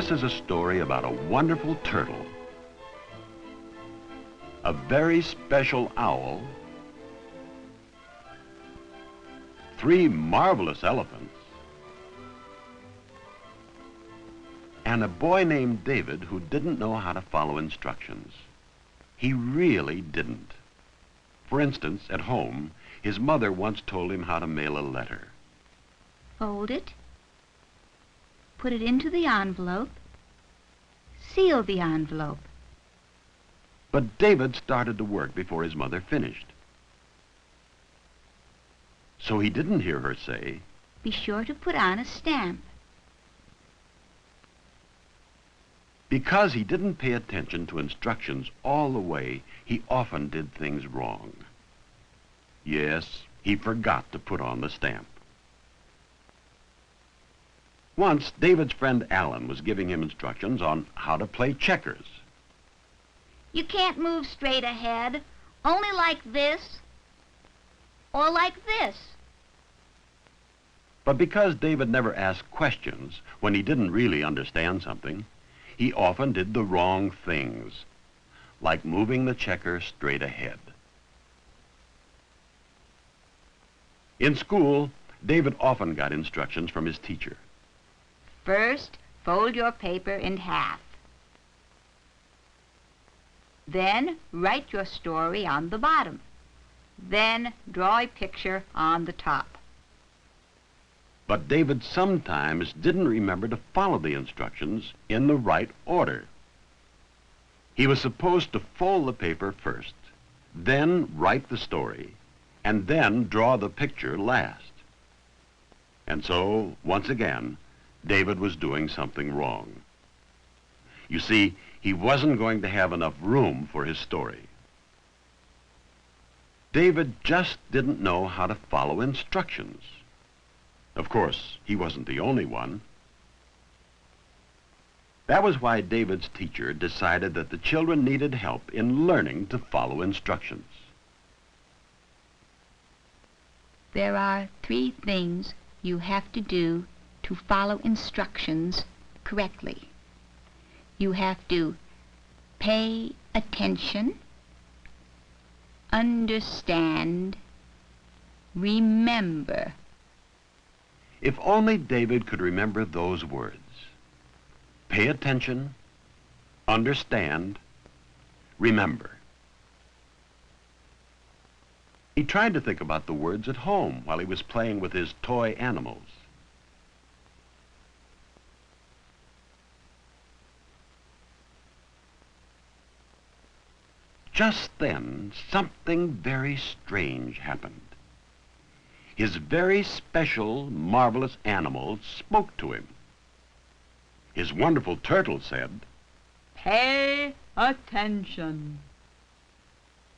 This is a story about a wonderful turtle, a very special owl, 3 marvelous elephants, and a boy named David who didn't know how to follow instructions. He really didn't. For instance, at home, his mother once told him how to mail a letter. Fold it, put it into the envelope, seal the envelope. But David started to work before his mother finished. So he didn't hear her say, "Be sure to put on a stamp." Because he didn't pay attention to instructions all the way, he often did things wrong. Yes, he forgot to put on the stamp. Once, David's friend Alan was giving him instructions on how to play checkers. You can't move straight ahead, only like this or like this. But because David never asked questions when he didn't really understand something, he often did the wrong things, like moving the checker straight ahead. In school, David often got instructions from his teacher. First, fold your paper in half. Then, write your story on the bottom. Then, draw a picture on the top. But David sometimes didn't remember to follow the instructions in the right order. He was supposed to fold the paper first, then write the story, and then draw the picture last. And so, once again, David was doing something wrong. You see, he wasn't going to have enough room for his story. David just didn't know how to follow instructions. Of course, he wasn't the only one. That was why David's teacher decided that the children needed help in learning to follow instructions. There are 3 things you have to do to follow instructions correctly. You have to pay attention, understand, remember. If only David could remember those words. Pay attention, understand, remember. He tried to think about the words at home while he was playing with his toy animals. Just then, something very strange happened. His very special, marvelous animals spoke to him. His wonderful turtle said, "Pay attention."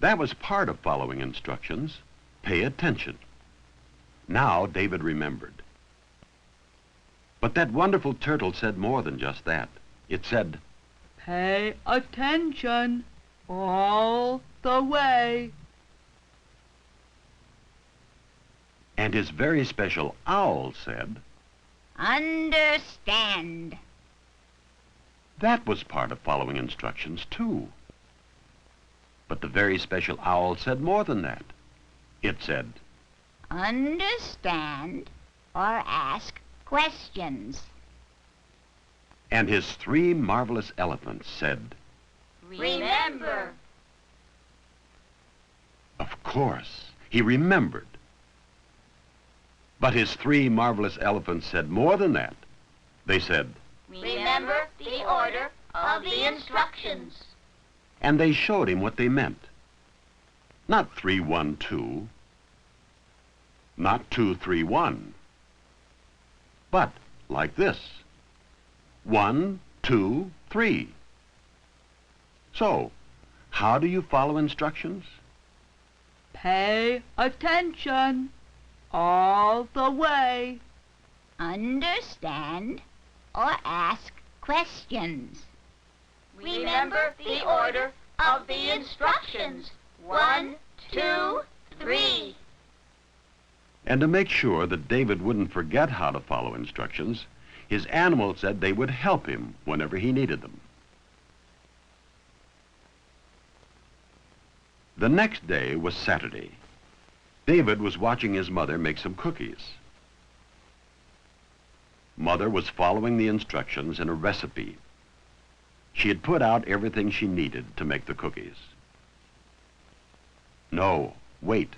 That was part of following instructions. Pay attention. Now David remembered. But that wonderful turtle said more than just that. It said, "Pay attention all the way." And his very special owl said, Understand. that was part of following instructions too. But the very special owl said more than that. It said, Understand or ask questions. and his 3 marvelous elephants said, Remember. of course, he remembered. But his 3 marvelous elephants said more than that. They said, Remember the order of the instructions. and they showed him what they meant. Not 3, 1, 2. Not 2, 3, 1. But like this. 1, 2, 3. So, how do you follow instructions? Pay attention all the way. Understand or ask questions. Remember the order of the instructions. 1, 2, 3. And to make sure that David wouldn't forget how to follow instructions, his animals said they would help him whenever he needed them. The next day was Saturday. David was watching his mother make some cookies. Mother was following the instructions in a recipe. She had put out everything she needed to make the cookies. No, wait,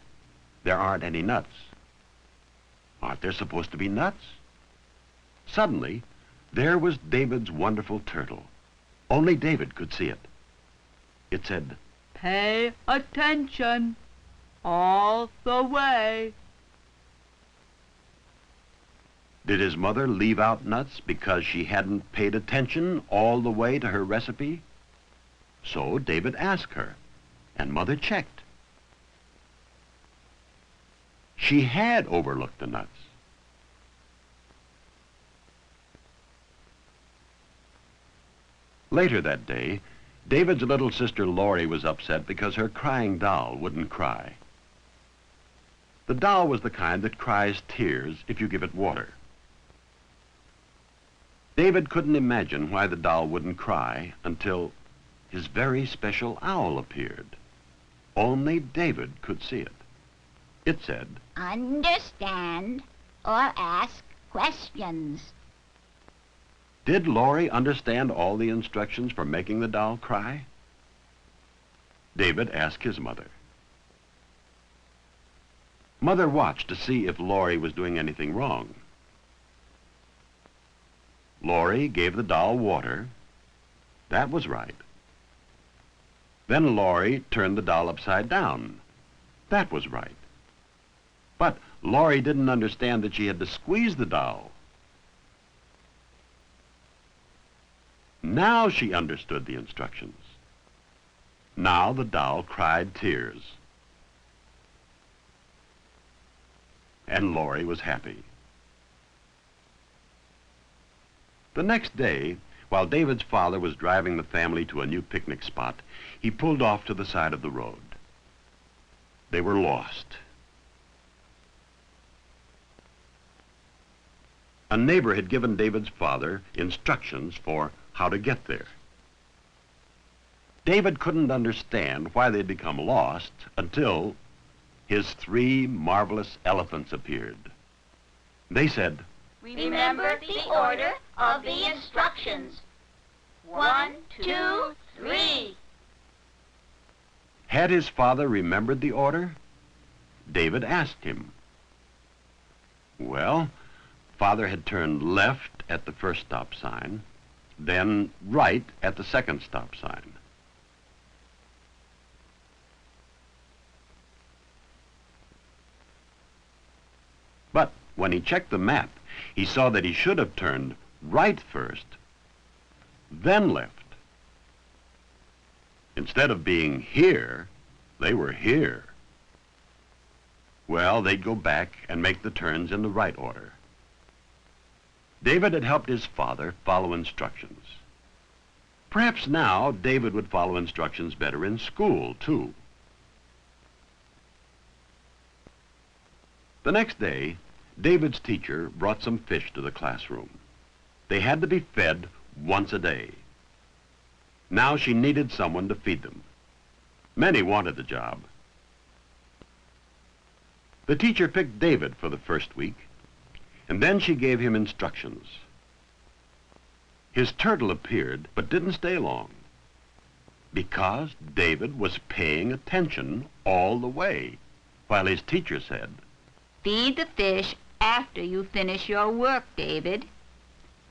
there aren't any nuts. Aren't there supposed to be nuts? Suddenly, there was David's wonderful turtle. Only David could see it. It said, Pay attention all the way. Did his mother leave out nuts because she hadn't paid attention all the way to her recipe? So David asked her, and Mother checked. She had overlooked the nuts. Later that day, David's little sister Laurie was upset because her crying doll wouldn't cry. The doll was the kind that cries tears if you give it water. David couldn't imagine why the doll wouldn't cry until his very special owl appeared. Only David could see it. It said, Understand or ask questions. Did Laurie understand all the instructions for making the doll cry? David asked his mother. Mother watched to see if Laurie was doing anything wrong. Laurie gave the doll water. That was right. Then Laurie turned the doll upside down. That was right. But Laurie didn't understand that she had to squeeze the doll. Now she understood the instructions. Now the doll cried tears. And Laurie was happy. The next day, while David's father was driving the family to a new picnic spot, he pulled off to the side of the road. They were lost. A neighbor had given David's father instructions for how to get there. David couldn't understand why they'd become lost until his 3 marvelous elephants appeared. They said, Remember the order of the instructions. 1, 2, 3. Had his father remembered the order? David asked him. Well, Father had turned left at the first stop sign, then right at the second stop sign. But when he checked the map, he saw that he should have turned right first, then left. Instead of being here, they were here. Well, they'd go back and make the turns in the right order. David had helped his father follow instructions. Perhaps now David would follow instructions better in school, too. The next day, David's teacher brought some fish to the classroom. They had to be fed once a day. Now she needed someone to feed them. Many wanted the job. The teacher picked David for the first week, and then she gave him instructions. His turtle appeared, but didn't stay long, because David was paying attention all the way, while his teacher said, Feed the fish after you finish your work, David.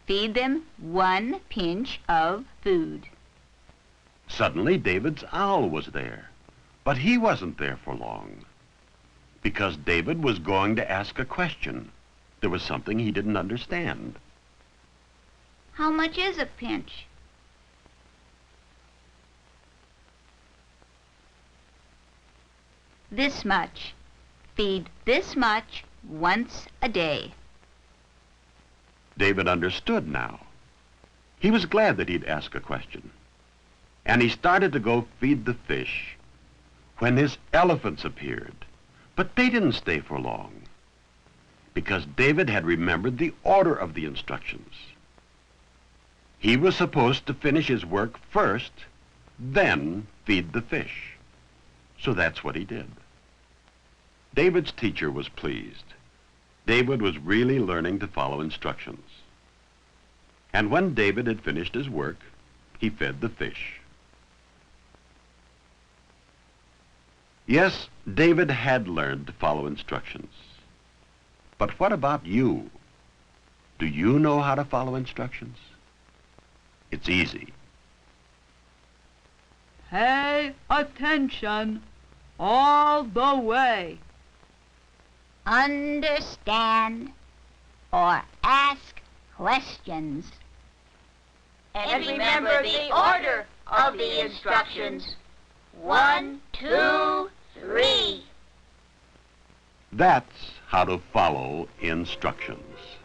Feed them 1 pinch of food. Suddenly, David's owl was there, but he wasn't there for long, because David was going to ask a question. There was something he didn't understand. How much is a pinch? This much. Feed this much once a day. David understood now. He was glad that he'd asked a question. And he started to go feed the fish when his elephants appeared. But they didn't stay for long, because David had remembered the order of the instructions. He was supposed to finish his work first, then feed the fish. So that's what he did. David's teacher was pleased. David was really learning to follow instructions. And when David had finished his work, he fed the fish. Yes, David had learned to follow instructions. But what about you? Do you know how to follow instructions? It's easy. Pay attention all the way. Understand or ask questions. And remember the order of the instructions. 1, 2, 3. That's how to follow instructions.